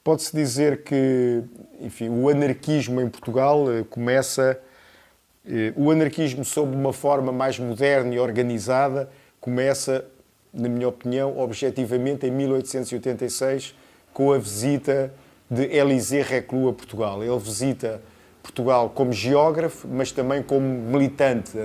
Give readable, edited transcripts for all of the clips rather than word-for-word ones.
Pode-se dizer que, enfim, o anarquismo em Portugal começa... O anarquismo, sob uma forma mais moderna e organizada, começa, na minha opinião, objetivamente em 1886, com a visita de Élisée Reclus a Portugal. Ele visita Portugal como geógrafo, mas também como militante,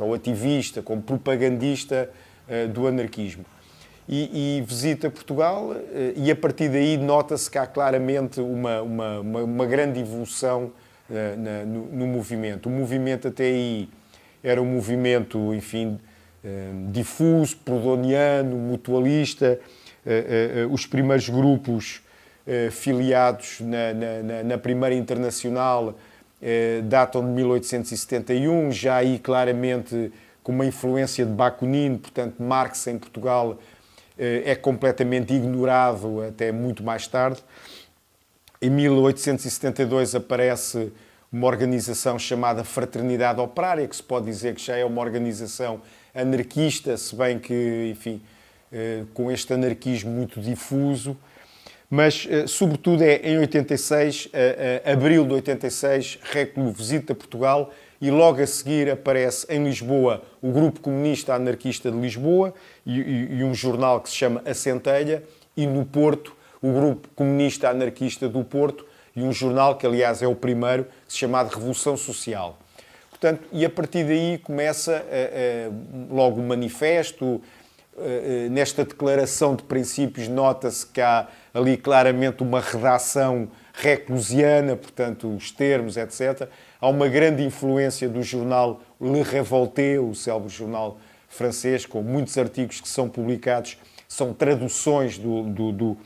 ou ativista, como propagandista do anarquismo. E visita Portugal e, a partir daí, nota-se que há claramente uma grande evolução no movimento. O movimento até aí era um movimento, enfim, difuso, proudhoniano, mutualista. Os primeiros grupos filiados na Primeira Internacional datam de 1871, já aí claramente com uma influência de Bakunin, portanto Marx em Portugal é completamente ignorado até muito mais tarde. Em 1872 aparece uma organização chamada Fraternidade Operária, que se pode dizer que já é uma organização anarquista, se bem que, enfim, com este anarquismo muito difuso. Mas, sobretudo, é em 86, abril de 86, Reclus visita Portugal e logo a seguir aparece em Lisboa o Grupo Comunista Anarquista de Lisboa e um jornal que se chama A Centelha, e no Porto o Grupo Comunista Anarquista do Porto e um jornal que, aliás, é o primeiro, que se chama Revolução Social. Portanto, e a partir daí começa logo o manifesto. Nesta declaração de princípios nota-se que há ali claramente uma redação reclusiana, portanto, os termos, etc. Há uma grande influência do jornal Le Révolté, o célebre jornal francês, com muitos artigos que são publicados, são traduções do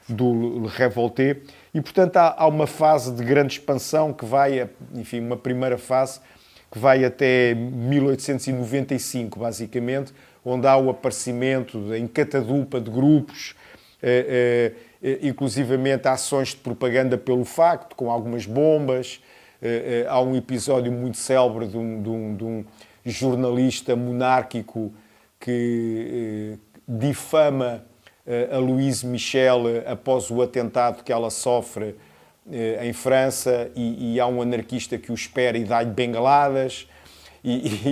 Le Révolté, e, portanto, há uma fase de grande expansão que vai, enfim, uma primeira fase que vai até 1895, basicamente, onde há o aparecimento em catadupa de grupos, inclusivamente ações de propaganda pelo facto, com algumas bombas. Há um episódio muito célebre de um jornalista monárquico que difama a Louise Michel após o atentado que ela sofre em França, e há um anarquista que o espera e dá-lhe bengaladas.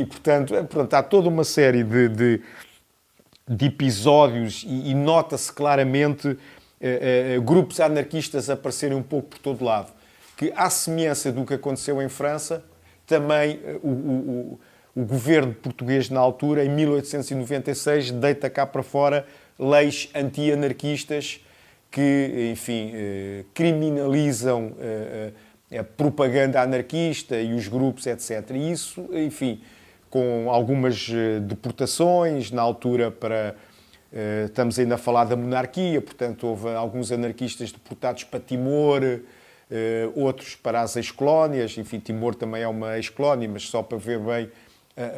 Portanto, há toda uma série de episódios e nota-se claramente grupos anarquistas aparecerem um pouco por todo lado. Que, à semelhança do que aconteceu em França, também o governo português na altura, em 1896, deita cá para fora leis anti-anarquistas que, enfim, criminalizam a propaganda anarquista e os grupos, etc. E isso, enfim, com algumas deportações, na altura estamos ainda a falar da monarquia, portanto houve alguns anarquistas deportados para Timor, outros para as ex-colónias. Enfim, Timor também é uma ex-colónia, mas só para ver bem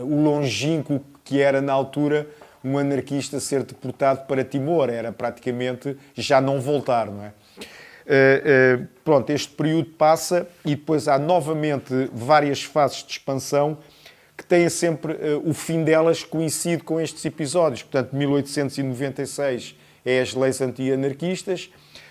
o longínquo que era na altura um anarquista ser deportado para Timor. Era praticamente já não voltar, não é? Pronto, este período passa e depois há novamente várias fases de expansão que têm sempre o fim delas coincide com estes episódios. Portanto, 1896 é as leis anti-anarquistas.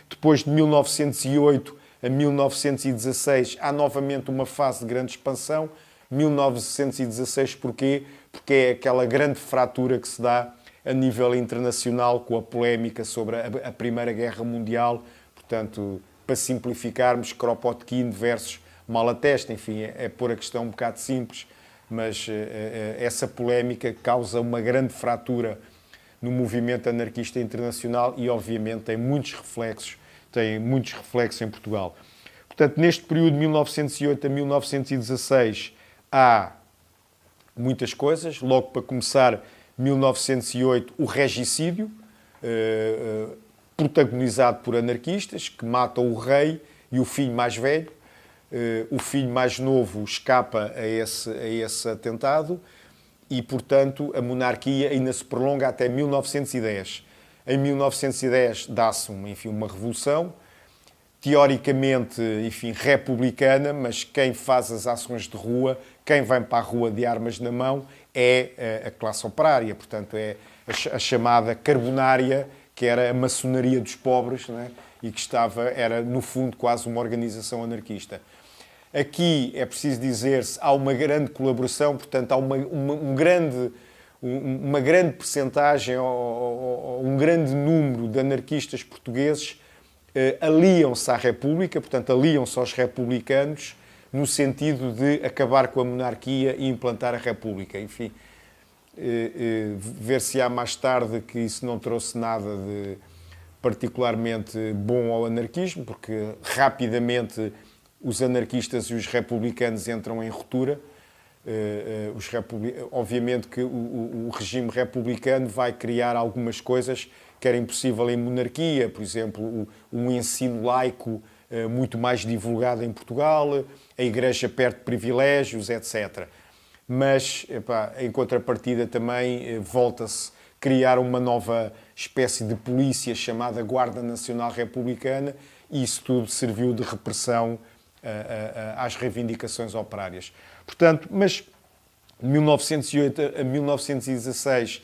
Depois de 1908 a 1916 há novamente uma fase de grande expansão. 1916 porquê? Porque é aquela grande fratura que se dá a nível internacional com a polémica sobre a Primeira Guerra Mundial. Portanto, para simplificarmos, Kropotkin versus Malatesta, enfim, é pôr a questão um bocado simples, mas essa polémica causa uma grande fratura no movimento anarquista internacional e, obviamente, tem muitos reflexos em Portugal. Portanto, neste período de 1908 a 1916 há muitas coisas. Logo para começar, 1908, o regicídio, protagonizado por anarquistas que matam o rei e o filho mais velho. O filho mais novo escapa a esse atentado e, portanto, a monarquia ainda se prolonga até 1910. Em 1910 dá-se uma revolução, teoricamente, enfim, republicana, mas quem faz as ações de rua, quem vai para a rua de armas na mão, é a classe operária. Portanto, é a chamada carbonária, que era a maçonaria dos pobres, não é? e que era no fundo quase uma organização anarquista. Aqui é preciso dizer-se, há uma grande colaboração, portanto há uma grande percentagem, ou um grande número de anarquistas portugueses aliam-se à República, portanto aliam-se aos republicanos, no sentido de acabar com a monarquia e implantar a República. Enfim, ver-se-á mais tarde que isso não trouxe nada de particularmente bom ao anarquismo, porque rapidamente os anarquistas e os republicanos entram em ruptura. Obviamente que o regime republicano vai criar algumas coisas que era impossível em monarquia, por exemplo, um ensino laico muito mais divulgado em Portugal, a Igreja perto de privilégios, etc. Mas, em contrapartida, também volta-se a criar uma nova espécie de polícia chamada Guarda Nacional Republicana, e isso tudo serviu de repressão às reivindicações operárias. Portanto, mas de 1908 a 1916,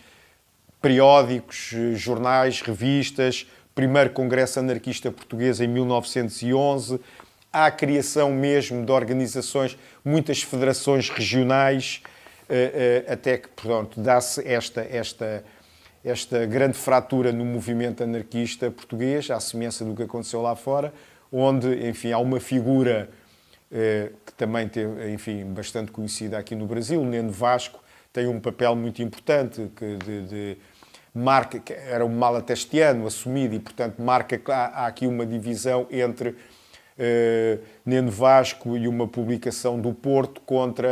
periódicos, jornais, revistas, primeiro Congresso Anarquista Português em 1911, há a criação mesmo de organizações, muitas federações regionais, até que, pronto, dá-se esta grande fratura no movimento anarquista português, à semelhança do que aconteceu lá fora, onde, enfim, há uma figura que também teve, enfim, bastante conhecida aqui no Brasil, o Neno Vasco, tem um papel muito importante de marca, que era um malatestiano assumido, e, portanto, marca que há aqui uma divisão entre Neno Vasco e uma publicação do Porto contra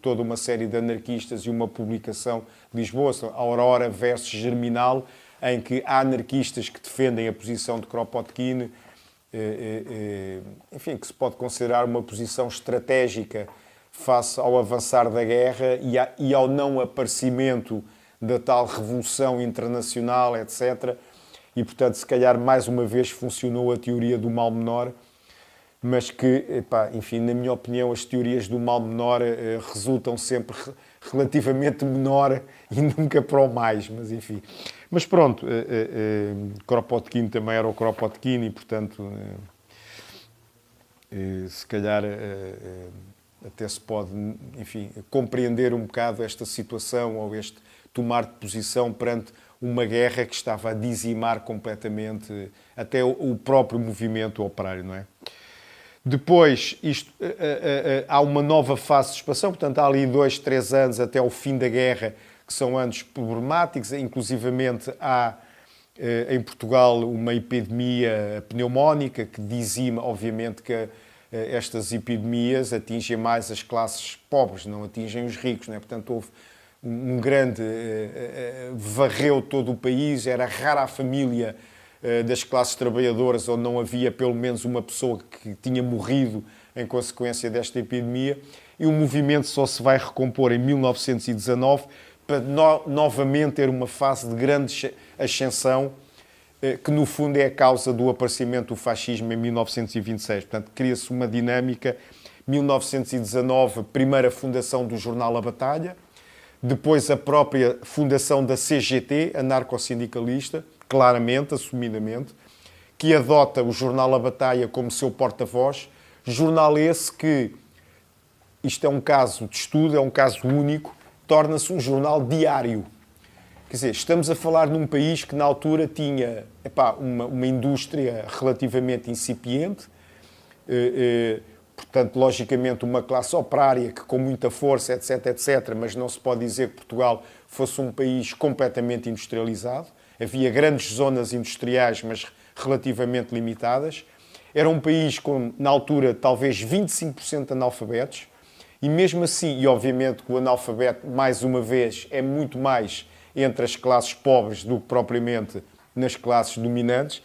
toda uma série de anarquistas, e uma publicação de Lisboa, Aurora versus Germinal, em que há anarquistas que defendem a posição de Kropotkin, enfim, que se pode considerar uma posição estratégica face ao avançar da guerra e ao não aparecimento da tal revolução internacional, etc. E, portanto, se calhar mais uma vez funcionou a teoria do mal menor, mas que, enfim, na minha opinião, as teorias do mal menor resultam sempre relativamente menor e nunca para o mais, mas enfim. Mas pronto, Kropotkin também era o Kropotkin e, portanto, se calhar até se pode, enfim, compreender um bocado esta situação ou este tomar de posição perante uma guerra que estava a dizimar completamente até o próprio movimento operário, não é? Depois, há uma nova fase de expansão, portanto, há ali 2, 3 anos até o fim da guerra, que são anos problemáticos, inclusivamente há em Portugal uma epidemia pneumónica que dizima, obviamente, que estas epidemias atingem mais as classes pobres, não atingem os ricos, não é? Portanto, houve um grande... varreu todo o país, era rara a família das classes trabalhadoras onde não havia pelo menos uma pessoa que tinha morrido em consequência desta epidemia, e o movimento só se vai recompor em 1919 para novamente ter uma fase de grande ascensão, que no fundo é a causa do aparecimento do fascismo em 1926. Portanto, cria-se uma dinâmica. 1919, primeira fundação do jornal A Batalha, depois a própria fundação da CGT, anarcossindicalista, claramente, assumidamente, que adota o jornal A Batalha como seu porta-voz, jornal esse que, isto é um caso de estudo, é um caso único, torna-se um jornal diário. Quer dizer, estamos a falar num país que na altura tinha uma indústria relativamente incipiente, portanto, logicamente, uma classe operária que com muita força, etc., etc., mas não se pode dizer que Portugal fosse um país completamente industrializado. Havia grandes zonas industriais, mas relativamente limitadas. Era um país com, na altura, talvez 25% de analfabetos, e mesmo assim, e obviamente que o analfabeto, mais uma vez, é muito mais entre as classes pobres do que propriamente nas classes dominantes,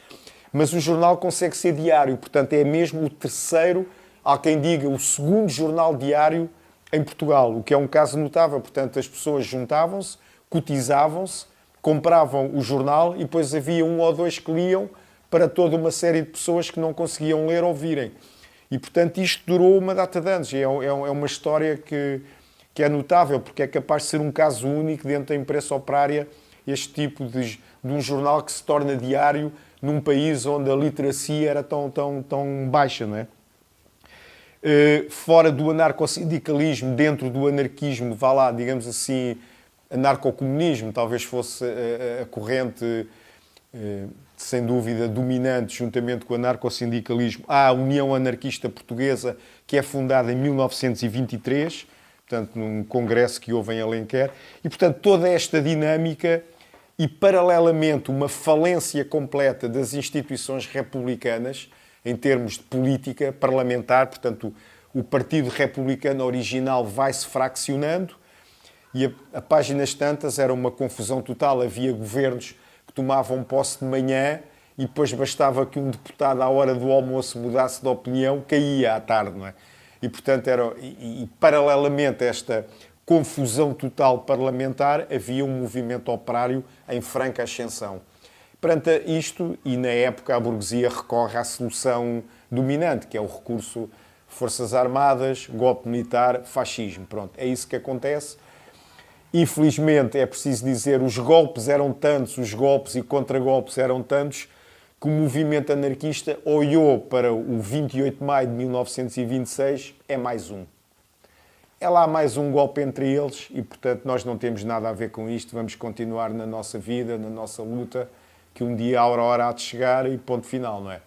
mas o jornal consegue ser diário, portanto é mesmo o terceiro, há quem diga o segundo jornal diário em Portugal, o que é um caso notável. Portanto, as pessoas juntavam-se, cotizavam-se, compravam o jornal e depois havia 1 ou 2 que liam para toda uma série de pessoas que não conseguiam ler ou virem. E, portanto, isto durou uma data de anos. É uma história que é notável, porque é capaz de ser um caso único dentro da imprensa operária, este tipo de um jornal que se torna diário num país onde a literacia era tão baixa, não é? Fora do anarcossindicalismo, dentro do anarquismo, vá lá, digamos assim, anarcocomunismo, talvez fosse a corrente, sem dúvida, dominante, juntamente com o anarcossindicalismo, há a União Anarquista Portuguesa, que é fundada em 1923, portanto, num congresso que houve em Alenquer, e, portanto, toda esta dinâmica e, paralelamente, uma falência completa das instituições republicanas, em termos de política parlamentar, portanto, o Partido Republicano original vai-se fraccionando e a páginas tantas era uma confusão total. Havia governos que tomavam posse de manhã e depois bastava que um deputado, à hora do almoço, mudasse de opinião, caía à tarde, não é? E, portanto, paralelamente a esta confusão total parlamentar, havia um movimento operário em franca ascensão. Perante isto, e na época a burguesia recorre à solução dominante, que é o recurso Forças Armadas, golpe militar, fascismo. Pronto, é isso que acontece. Infelizmente, é preciso dizer, os golpes eram tantos, os golpes e contragolpes eram tantos, que o movimento anarquista olhou para o 28 de maio de 1926, é mais um. É lá mais um golpe entre eles e, portanto, nós não temos nada a ver com isto, vamos continuar na nossa vida, na nossa luta, que um dia a aurora há de chegar e ponto final, não é?